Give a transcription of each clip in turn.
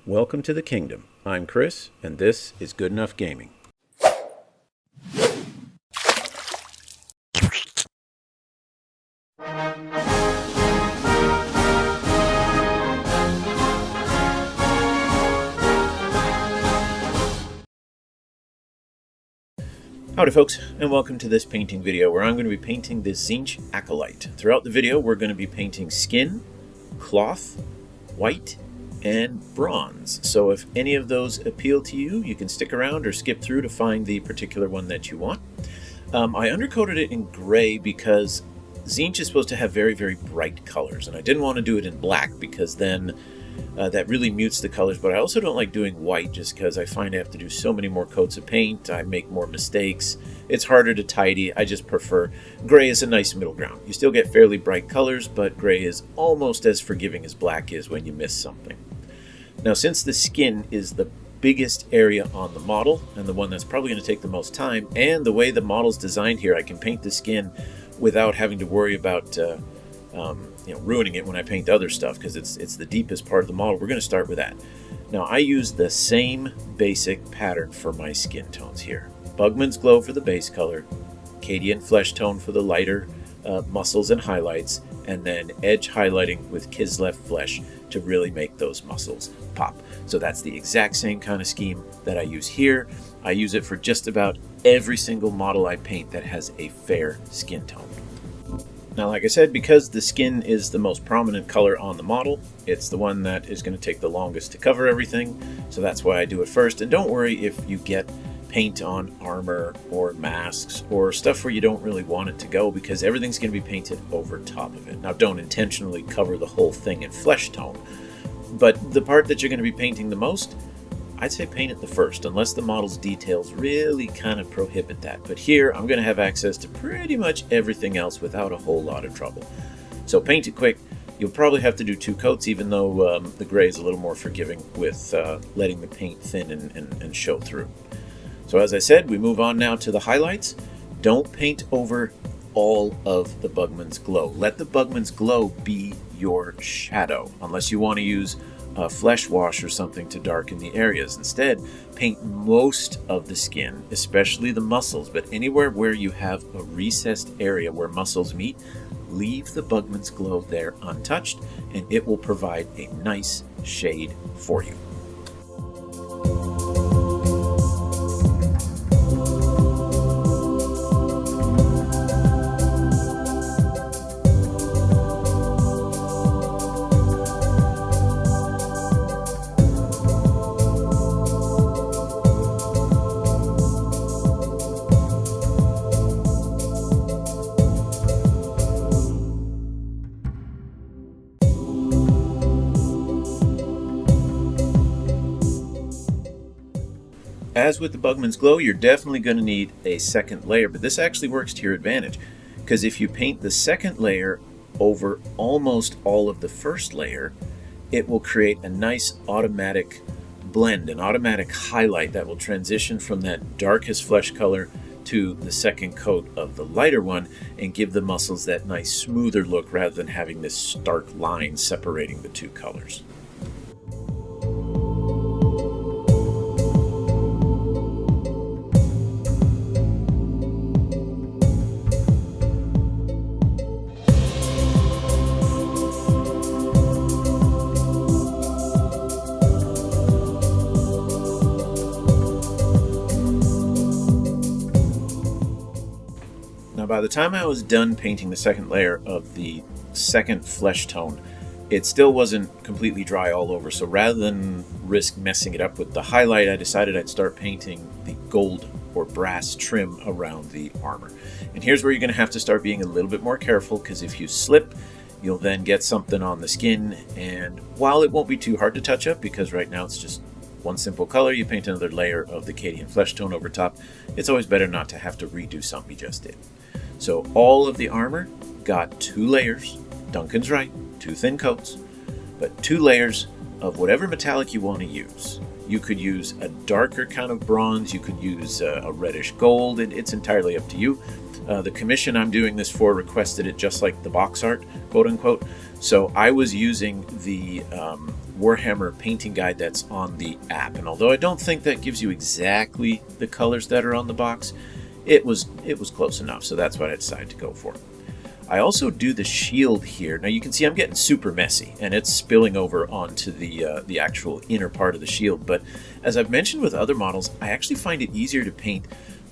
Welcome to the kingdom. I'm Chris, and this is Good Enough Gaming. Howdy folks, and welcome to this painting video where I'm going to be painting the Tzeentch Acolyte. Throughout the video we're going to be painting skin, cloth, white, and bronze. So if any of those appeal to you, you can stick around or skip through to find the particular one that you want. I undercoated it in gray because Tzeentch is supposed to have very, very bright colors, and I didn't want to do it in black because then that really mutes the colors, but I also don't like doing white just because I find I have to do so many more coats of paint. I make more mistakes. It's harder to tidy. I just prefer gray as a nice middle ground. You still get fairly bright colors, but gray is almost as forgiving as black is when you miss something. Now, since the skin is the biggest area on the model and the one that's probably going to take the most time, and the way the model's designed here, I can paint the skin without having to worry about ruining it when I paint other stuff because it's the deepest part of the model. We're going to start with that. Now, I use the same basic pattern for my skin tones here. Bugman's Glow for the base color, Cadian Flesh Tone for the lighter muscles and highlights, and then edge highlighting with Kislev Flesh to really make those muscles pop. So that's the exact same kind of scheme that I use here. I use it for just about every single model I paint that has a fair skin tone. Now, like I said, because the skin is the most prominent color on the model, it's the one that is going to take the longest to cover everything, so that's why I do it first. And don't worry if you get paint on armor or masks or stuff where you don't really want it to go, because everything's going to be painted over top of it. Now, don't intentionally cover the whole thing in flesh tone, but the part that you're going to be painting the most, I'd say paint it the first, unless the model's details really kind of prohibit that. But here, I'm going to have access to pretty much everything else without a whole lot of trouble. So paint it quick. You'll probably have to do 2 coats, even though the gray is a little more forgiving with letting the paint thin and show through. So as I said, we move on now to the highlights. Don't paint over all of the Bugman's Glow. Let the Bugman's Glow be your shadow, unless you want to use flesh wash or something to darken the areas. Instead, paint most of the skin, especially the muscles, but anywhere where you have a recessed area where muscles meet, leave the Bugman's Glow there untouched, and it will provide a nice shade for you. As with the Bugman's Glow, you're definitely going to need a second layer, but this actually works to your advantage, because if you paint the second layer over almost all of the first layer, it will create a nice automatic blend, an automatic highlight that will transition from that darkest flesh color to the second coat of the lighter one and give the muscles that nice smoother look rather than having this stark line separating the two colors. By the time I was done painting the second layer of the second flesh tone, it still wasn't completely dry all over. So rather than risk messing it up with the highlight, I decided I'd start painting the gold or brass trim around the armor. And here's where you're going to have to start being a little bit more careful, because if you slip, you'll then get something on the skin. And while it won't be too hard to touch up, because right now it's just one simple color, you paint another layer of the Cadian flesh tone over top, it's always better not to have to redo something you just did. So all of the armor got 2 layers. Duncan's right, 2 thin coats, but 2 layers of whatever metallic you want to use. You could use a darker kind of bronze, you could use a reddish gold, it's entirely up to you. The commission I'm doing this for requested it just like the box art, quote unquote. So I was using the Warhammer painting guide that's on the app. And although I don't think that gives you exactly the colors that are on the box, it was close enough, so that's what I decided to go for. I also do the shield here. Now you can see I'm getting super messy, and it's spilling over onto the actual inner part of the shield. But as I've mentioned with other models, I actually find it easier to paint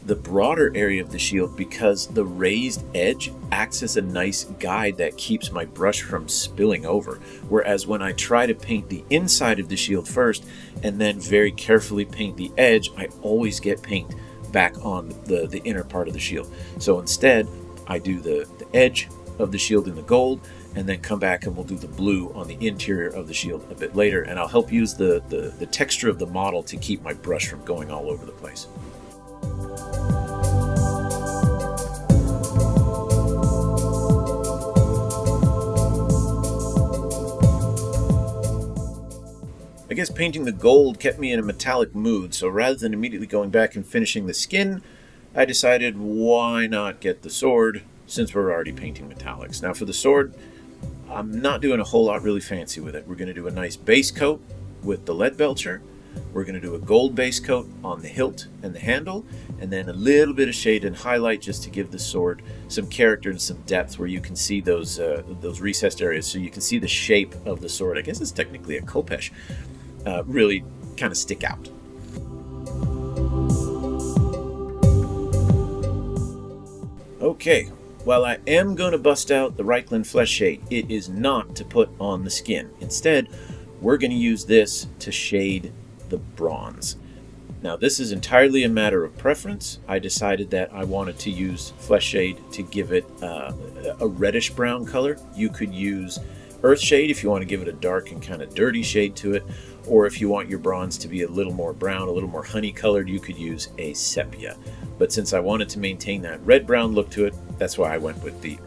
the broader area of the shield because the raised edge acts as a nice guide that keeps my brush from spilling over. Whereas when I try to paint the inside of the shield first and then very carefully paint the edge, I always get paint back on the inner part of the shield. So instead, I do the edge of the shield in the gold, and then come back and we'll do the blue on the interior of the shield a bit later, and I'll help use the texture of the model to keep my brush from going all over the place. I guess painting the gold kept me in a metallic mood, so rather than immediately going back and finishing the skin, I decided why not get the sword since we're already painting metallics. Now for the sword, I'm not doing a whole lot really fancy with it. We're going to do a nice base coat with the lead belcher. We're going to do a gold base coat on the hilt and the handle, and then a little bit of shade and highlight just to give the sword some character and some depth where you can see those recessed areas, so you can see the shape of the sword. I guess it's technically a khopesh. Really kind of stick out. Okay, while I am going to bust out the Reichland flesh shade, it is not to put on the skin. Instead, we're going to use this to shade the bronze. Now this is entirely a matter of preference. I decided that I wanted to use flesh shade to give it a reddish brown color. You could use earth shade if you want to give it a dark and kind of dirty shade to it, or if you want your bronze to be a little more brown, a little more honey colored, you could use a sepia. But since I wanted to maintain that red brown look to it, that's why I went with the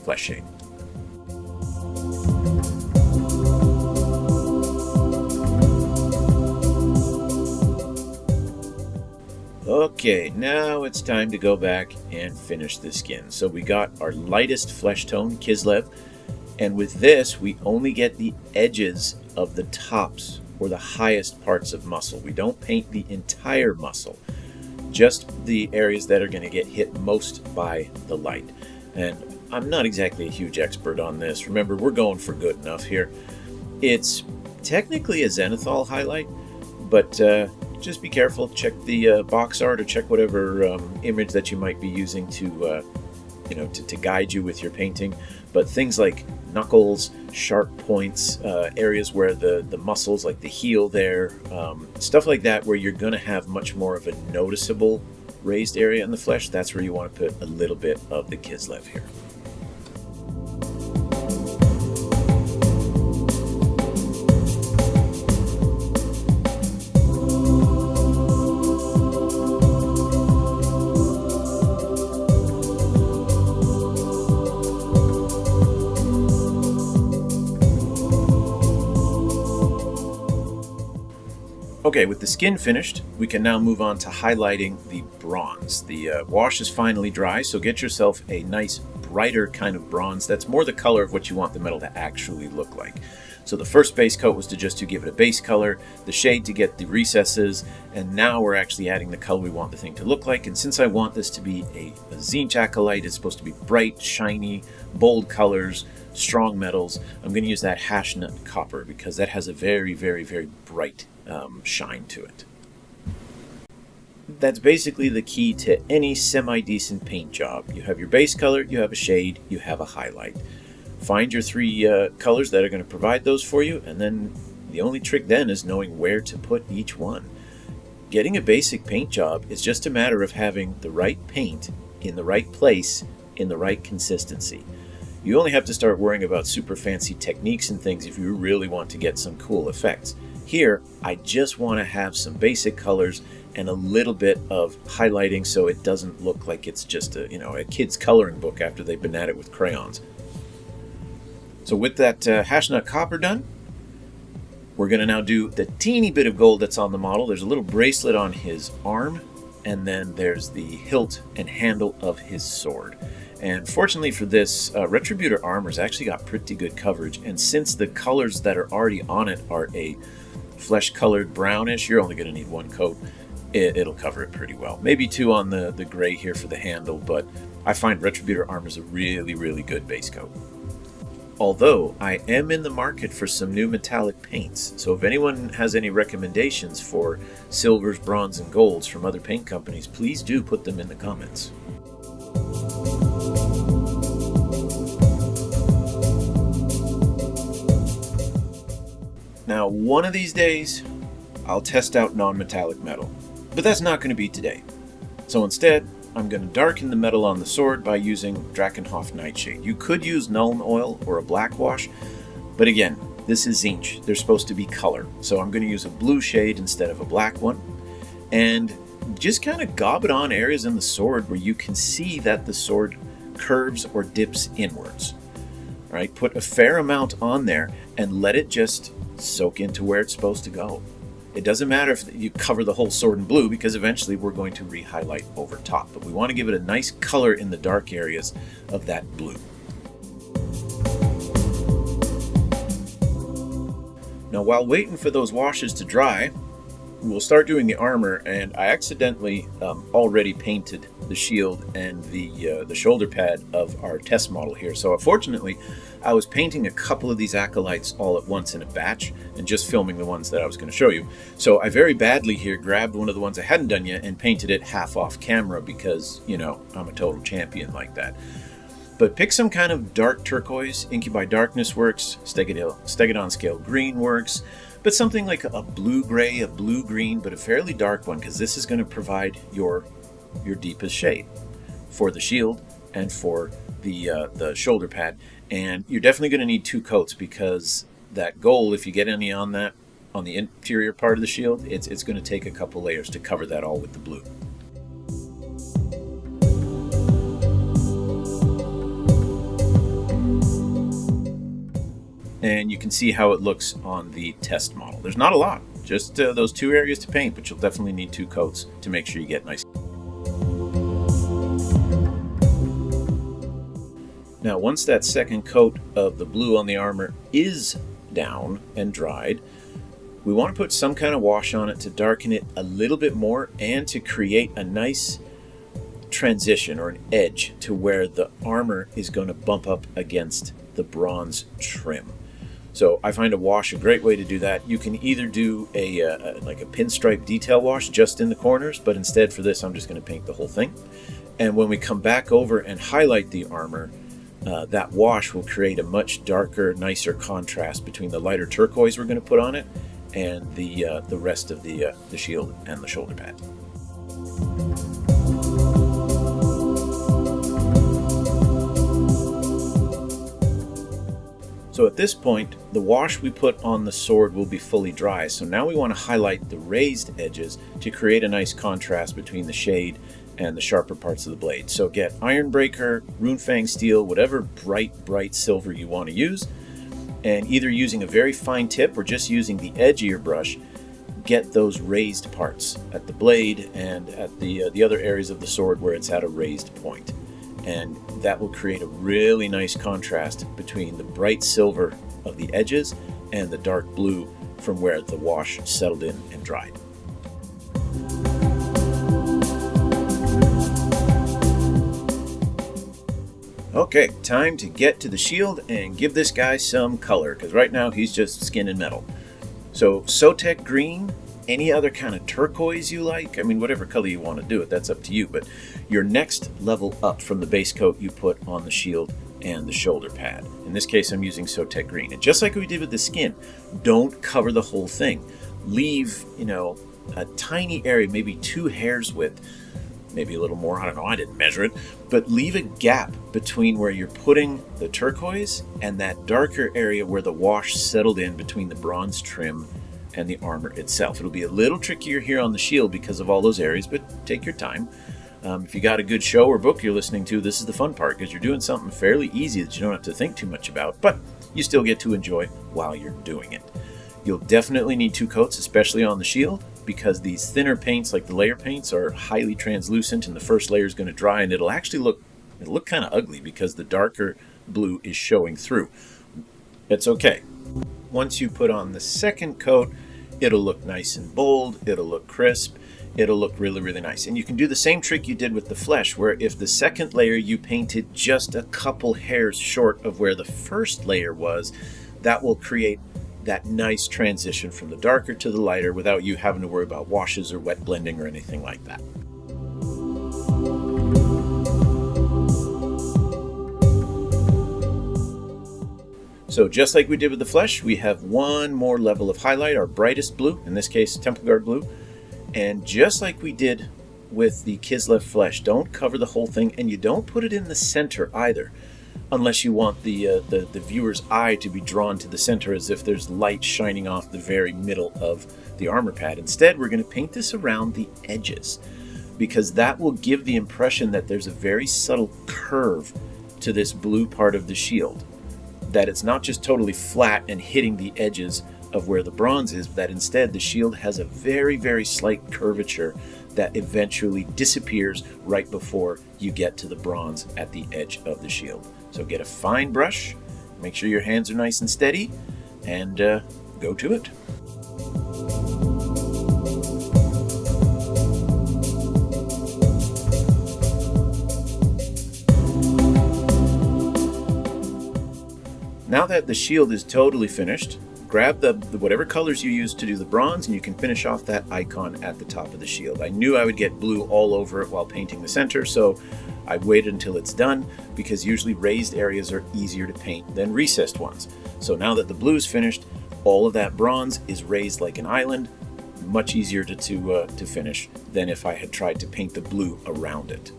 flesh shade. Okay, now it's time to go back and finish the skin. So we got our lightest flesh tone, Kislev, and with this we only get the edges of the tops or the highest parts of muscle. We don't paint the entire muscle, just the areas that are going to get hit most by the light. And I'm not exactly a huge expert on this. Remember, we're going for good enough here. It's technically a zenithal highlight, but just be careful. Check the box art, or check whatever image that you might be using to guide you with your painting. But things like knuckles, sharp points, areas where the muscles, like the heel there, stuff like that, where you're going to have much more of a noticeable raised area in the flesh, that's where you want to put a little bit of the Kislev here. Okay, with the skin finished, we can now move on to highlighting the bronze. The wash is finally dry, so get yourself a nice brighter kind of bronze that's more the color of what you want the metal to actually look like. So the first base coat was to give it a base color, the shade to get the recesses, and now we're actually adding the color we want the thing to look like. And since I want this to be a Tzeentch Acolyte, it's supposed to be bright, shiny, bold colors, strong metals, I'm going to use that hash nut copper because that has a very, very, very bright shine to it. That's basically the key to any semi-decent paint job. You have your base color, you have a shade, you have a highlight. Find your three colors that are going to provide those for you, and then the only trick then is knowing where to put each one. Getting a basic paint job is just a matter of having the right paint in the right place in the right consistency. You only have to start worrying about super fancy techniques and things if you really want to get some cool effects. Here, I just want to have some basic colors and a little bit of highlighting so it doesn't look like it's just a kid's coloring book after they've been at it with crayons. So with that hash nut copper done, we're going to now do the teeny bit of gold that's on the model. There's a little bracelet on his arm, and then there's the hilt and handle of his sword. And fortunately for this, Retributor armor's actually got pretty good coverage, and since the colors that are already on it are a flesh-colored brownish, you're only going to need one coat. It'll cover it pretty well. Maybe two on the gray here for the handle, but I find Retributor armor's a really, really good base coat. Although, I am in the market for some new metallic paints, so if anyone has any recommendations for silvers, bronze, and golds from other paint companies, please do put them in the comments. Now, one of these days, I'll test out non-metallic metal, but that's not going to be today. So instead, I'm going to darken the metal on the sword by using Drakenhof Nightshade. You could use Nuln Oil or a black wash, but again, this is Tzeentch. They're supposed to be color, so I'm going to use a blue shade instead of a black one, and just kind of gob it on areas in the sword where you can see that the sword curves or dips inwards. All right, put a fair amount on there and let it just soak into where it's supposed to go. It doesn't matter if you cover the whole sword in blue, because eventually we're going to re-highlight over top, but we want to give it a nice color in the dark areas of that blue. Now, while waiting for those washes to dry, we'll start doing the armor, and I accidentally already painted the shield and the shoulder pad of our test model here. So unfortunately, I was painting a couple of these acolytes all at once in a batch and just filming the ones that I was going to show you. So I very badly here grabbed one of the ones I hadn't done yet and painted it half off camera because, you know, I'm a total champion like that. But pick some kind of dark turquoise. Incubi Darkness works. Stegadon Scale Green works. But something like a blue-gray, a blue-green, but a fairly dark one, because this is going to provide your deepest shade for the shield and for the shoulder pad. And you're definitely going to need two coats, because that gold, if you get any on that, on the interior part of the shield, it's going to take a couple layers to cover that all with the blue. And you can see how it looks on the test model. There's not a lot, just those two areas to paint, but you'll definitely need two coats to make sure you get nice. Now, once that second coat of the blue on the armor is down and dried, we want to put some kind of wash on it to darken it a little bit more and to create a nice transition or an edge to where the armor is going to bump up against the bronze trim. So I find a wash a great way to do that. You can either do like a pinstripe detail wash just in the corners, but instead for this I'm just going to paint the whole thing. And when we come back over and highlight the armor, that wash will create a much darker, nicer contrast between the lighter turquoise we're going to put on it and the rest of the shield and the shoulder pad. So at this point, the wash we put on the sword will be fully dry. So now we want to highlight the raised edges to create a nice contrast between the shade and the sharper parts of the blade. So get Ironbreaker, Runefang Steel, whatever bright silver you want to use, and either using a very fine tip or just using the edge of your brush, get those raised parts at the blade and at the other areas of the sword where it's at a raised point. And that will create a really nice contrast between the bright silver of the edges and the dark blue from where the wash settled in and dried. Okay, time to get to the shield and give this guy some color, because right now he's just skin and metal. So Tzeentch Green, any other kind of turquoise you like, I mean whatever color you want to do it, that's up to you, but your next level up from the base coat you put on the shield and the shoulder pad. In this case I'm using Tzeentch Green, and just like we did with the skin, don't cover the whole thing. Leave, you know, a tiny area, maybe 2 hairs width, maybe a little more, I don't know, I didn't measure it, but leave a gap between where you're putting the turquoise and that darker area where the wash settled in between the bronze trim and the armor itself. It'll be a little trickier here on the shield because of all those areas, but take your time. If you got a good show or book you're listening to, this is the fun part, because you're doing something fairly easy that you don't have to think too much about, but you still get to enjoy while you're doing it. You'll definitely need 2 coats, especially on the shield, because these thinner paints, like the layer paints, are highly translucent, and the first layer is going to dry, and it'll actually look kind of ugly because the darker blue is showing through. It's okay. Once you put on the second coat, it'll look nice and bold, it'll look crisp, it'll look really, really nice. And you can do the same trick you did with the flesh, where if the second layer you painted just a couple hairs short of where the first layer was, that will create that nice transition from the darker to the lighter without you having to worry about washes or wet blending or anything like that. So just like we did with the flesh, we have one more level of highlight, our brightest blue, in this case Temple Guard blue. And just like we did with the Kislev flesh, don't cover the whole thing, and you don't put it in the center either, unless you want the viewer's eye to be drawn to the center as if there's light shining off the very middle of the armor pad. Instead, we're going to paint this around the edges, because that will give the impression that there's a very subtle curve to this blue part of the shield, that it's not just totally flat and hitting the edges of where the bronze is, that instead the shield has a very, very slight curvature that eventually disappears right before you get to the bronze at the edge of the shield. So get a fine brush, make sure your hands are nice and steady, and go to it. Now that the shield is totally finished, grab the whatever colors you use to do the bronze, and you can finish off that icon at the top of the shield. I knew I would get blue all over it while painting the center, so I waited until it's done, because usually raised areas are easier to paint than recessed ones. So now that the blue is finished, all of that bronze is raised like an island, much easier to finish than if I had tried to paint the blue around it.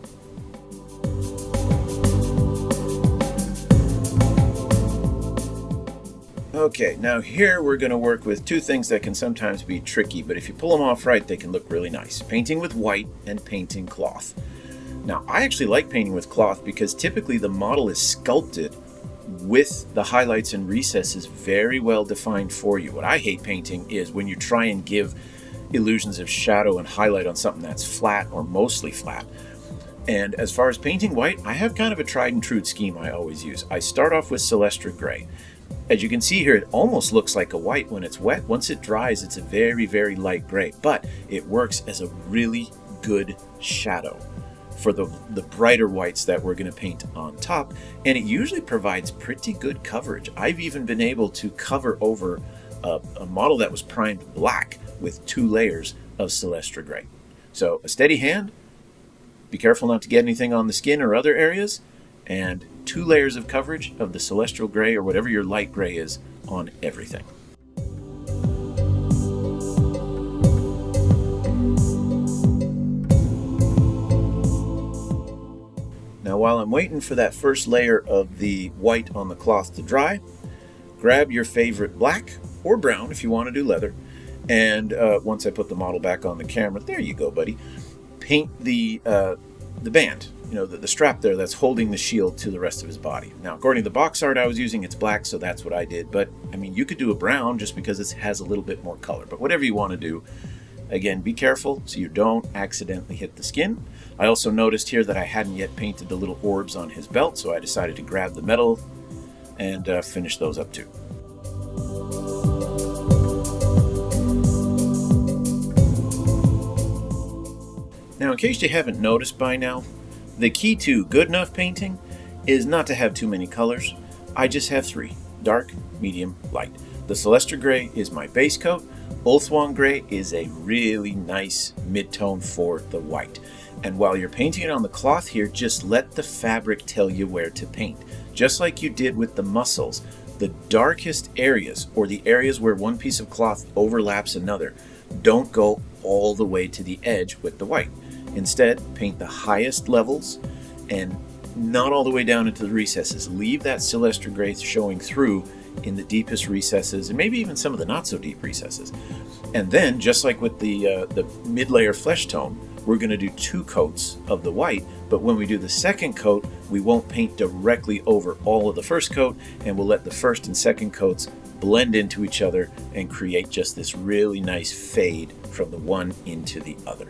Okay, now here we're going to work with two things that can sometimes be tricky, but if you pull them off right, they can look really nice. Painting with white and painting cloth. Now, I actually like painting with cloth because typically the model is sculpted with the highlights and recesses very well defined for you. What I hate painting is when you try and give illusions of shadow and highlight on something that's flat or mostly flat. And as far as painting white, I have kind of a tried and true scheme I always use. I start off with Celestra Gray. As you can see here, it almost looks like a white when it's wet. Once it dries, it's a very, very light gray, but it works as a really good shadow for the brighter whites that we're going to paint on top, and it usually provides pretty good coverage. I've even been able to cover over a model that was primed black with 2 layers of Celestra Gray. So a steady hand, be careful not to get anything on the skin or other areas, and 2 layers of coverage of the Celestial Gray or whatever your light gray is on everything. Now while I'm waiting for that first layer of the white on the cloth to dry, grab your favorite black or brown if you want to do leather, and once I put the model back on the camera, there you go, buddy, paint the band, the strap there that's holding the shield to the rest of his body. Now, according to the box art I was using, it's black, so that's what I did. But, I mean, you could do a brown just because it has a little bit more color. But whatever you want to do, again, be careful so you don't accidentally hit the skin. I also noticed here that I hadn't yet painted the little orbs on his belt, so I decided to grab the metal and finish those up too. Now, in case you haven't noticed by now, the key to good enough painting is not to have too many colors. I just have 3, dark, medium, light. The Celestra Gray is my base coat. Ulthuan Gray is a really nice mid-tone for the white. And while you're painting it on the cloth here, just let the fabric tell you where to paint. Just like you did with the muscles, the darkest areas, or the areas where one piece of cloth overlaps another, don't go all the way to the edge with the white. Instead, paint the highest levels and not all the way down into the recesses. Leave that Celestra Gray showing through in the deepest recesses and maybe even some of the not so deep recesses. And then, just like with the mid-layer flesh tone, we're going to do 2 coats of the white, but when we do the second coat, we won't paint directly over all of the first coat, and we'll let the first and second coats blend into each other and create just this really nice fade from the one into the other.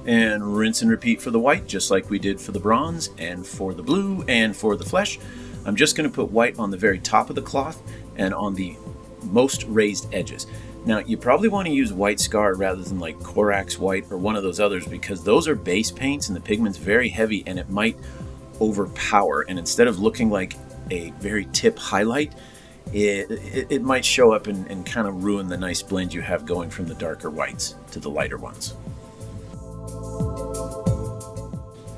And rinse and repeat for the white, just like we did for the bronze, and for the blue, and for the flesh. I'm just going to put white on the very top of the cloth and on the most raised edges. Now, you probably want to use white scar rather than like Corax white or one of those others, because those are base paints and the pigment's very heavy and it might overpower. And instead of looking like a very tip highlight, it might show up and kind of ruin the nice blend you have going from the darker whites to the lighter ones.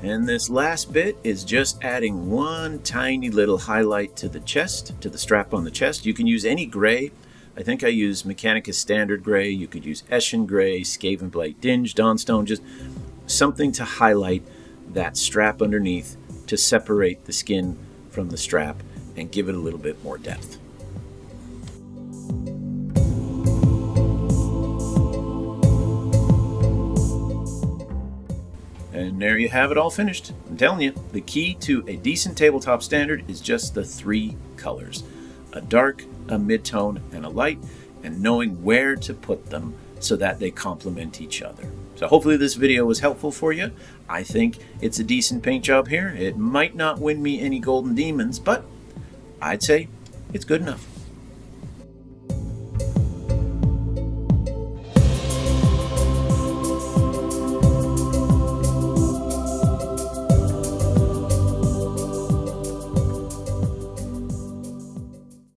And this last bit is just adding one tiny little highlight to the chest, to the strap on the chest. You can use any gray. I think I use Mechanicus Standard Gray. You could use Eschen Gray, Skavenblight Dinge, Dawnstone, just something to highlight that strap underneath to separate the skin from the strap and give it a little bit more depth. And there you have it all finished. I'm telling you, the key to a decent tabletop standard is just the 3 colors. A dark, a mid-tone, and a light, and knowing where to put them so that they complement each other. So hopefully this video was helpful for you. I think it's a decent paint job here. It might not win me any golden demons, but I'd say it's good enough.